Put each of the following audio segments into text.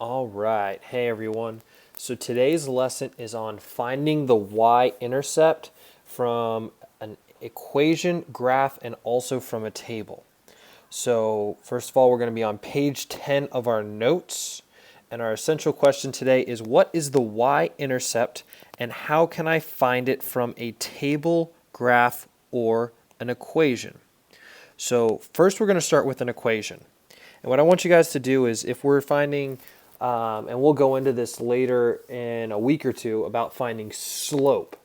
All right. Hey, everyone. So today's lesson is on finding the y-intercept from an equation, graph, and also from a table. So first of all, we're going to be on page 10 of our notes. And our essential question today is, what is the y-intercept and how can I find it from a table, graph, or an equation? So first we're going to start with an equation. And what I want you guys to do is, if we're finding, and we'll go into this later in a week or two about finding slope,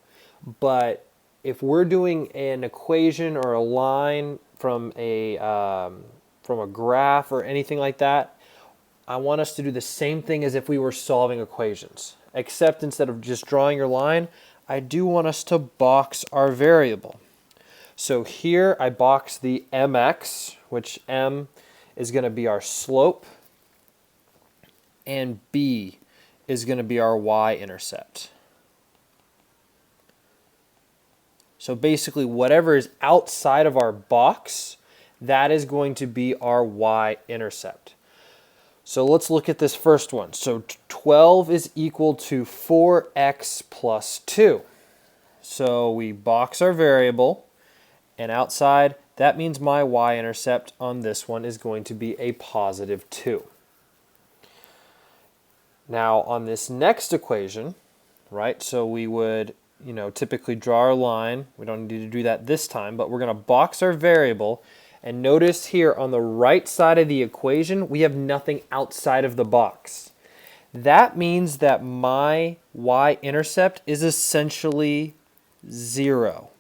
but if we're doing an equation or a line from a graph or anything like that, I want us to do the same thing as if we were solving equations, except instead of just drawing your line, I do want us to box our variable. So here I box the mx, which m is going to be our slope, and b is going to be our y-intercept. So basically whatever is outside of our box, that is going to be our y-intercept. So let's look at this first one. So 12 is equal to 4x plus 2. So we box our variable, and outside, that means my y-intercept on this one is going to be a positive 2. Now on this next equation, right, so we would, typically draw our line. We don't need to do that this time, but we're going to box our variable. And notice here on the right side of the equation, we have nothing outside of the box. That means that my y-intercept is essentially 0.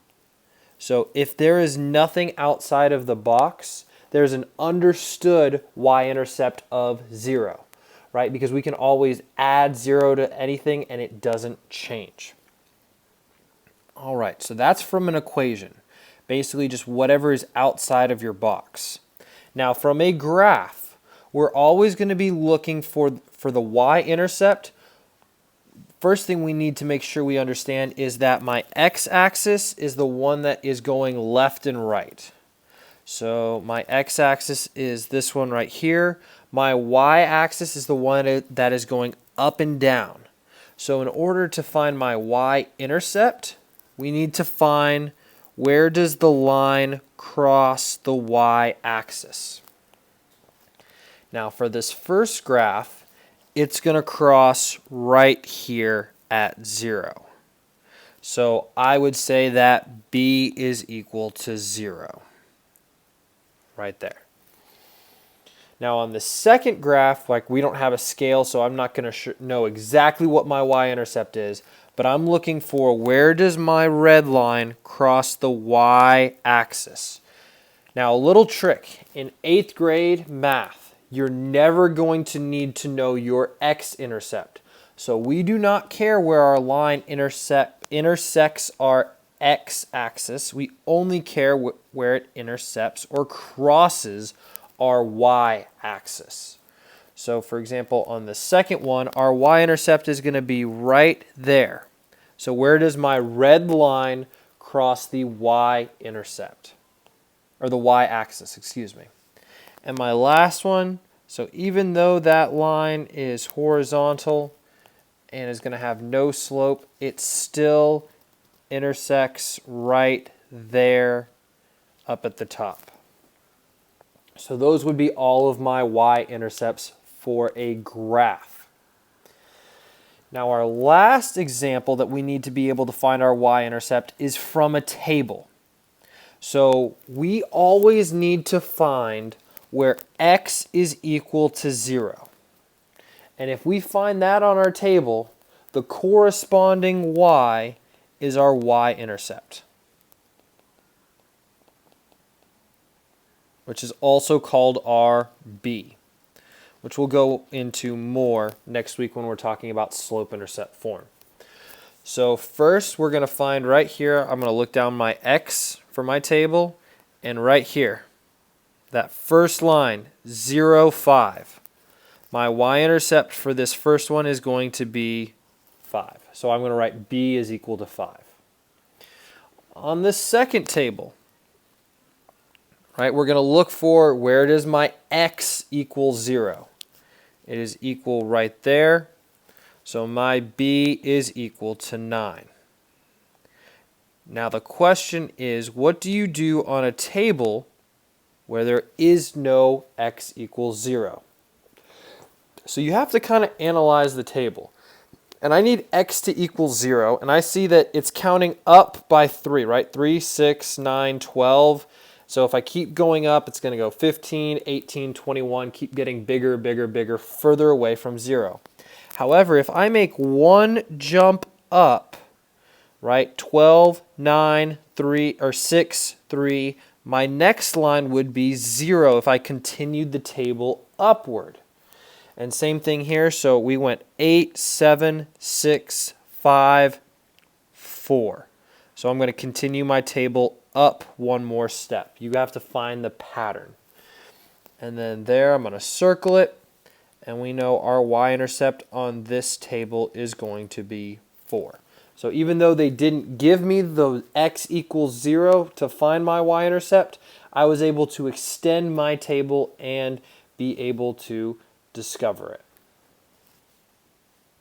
So if there is nothing outside of the box, there's an understood y-intercept of 0, right? Because we can always add 0 to anything and it doesn't change. All right, so that's from an equation. Basically just whatever is outside of your box. Now from a graph, we're always going to be looking for the y-intercept. First thing we need to make sure we understand is that my x-axis is the one that is going left and right. So my x-axis is this one right here. My y-axis is the one that is going up and down. So in order to find my y-intercept, we need to find where does the line cross the y-axis. Now for this first graph, it's going to cross right here at 0. So I would say that b is equal to 0. Right there. Now on the second graph, we don't have a scale, so I'm not going to know exactly what my y-intercept is, but I'm looking for where does my red line cross the y-axis. Now a little trick, in 8th grade math, you're never going to need to know your x-intercept. So we do not care where our line intersects our x-axis. We only care where it intercepts or crosses our y-axis. So for example, on the second one, our y-intercept is going to be right there. So where does my red line cross the y-intercept? Or the y-axis, excuse me. And my last one, so even though that line is horizontal and is going to have no slope, it still intersects right there up at the top. So those would be all of my y-intercepts for a graph. Now our last example that we need to be able to find our y-intercept is from a table. So we always need to find where x is equal to 0. And if we find that on our table, the corresponding y is our y-intercept, which is also called our b, which we'll go into more next week when we're talking about slope-intercept form. So first we're going to find right here, I'm going to look down my x for my table, and right here, that first line, 0, 5. My y-intercept for this first one is going to be 5. So I'm going to write b is equal to 5. On the second table, right, we're going to look for where does my x equal 0. It is equal right there. So my b is equal to 9. Now the question is, what do you do on a table where there is no x equals 0? So you have to kind of analyze the table. And I need x to equal 0, and I see that it's counting up by 3, right? 3, 6, 9, 12. So if I keep going up, it's going to go 15, 18, 21, keep getting bigger, bigger, bigger, further away from 0. However, if I make one jump up, right, 12, 9, 3, or 6, 3, my next line would be 0 if I continued the table upward. And same thing here, so we went 8, 7, 6, 5, 4. So I'm going to continue my table up one more step. You have to find the pattern. And then there, I'm going to circle it, and we know our y-intercept on this table is going to be 4. So even though they didn't give me the x equals 0 to find my y-intercept, I was able to extend my table and be able to discover it.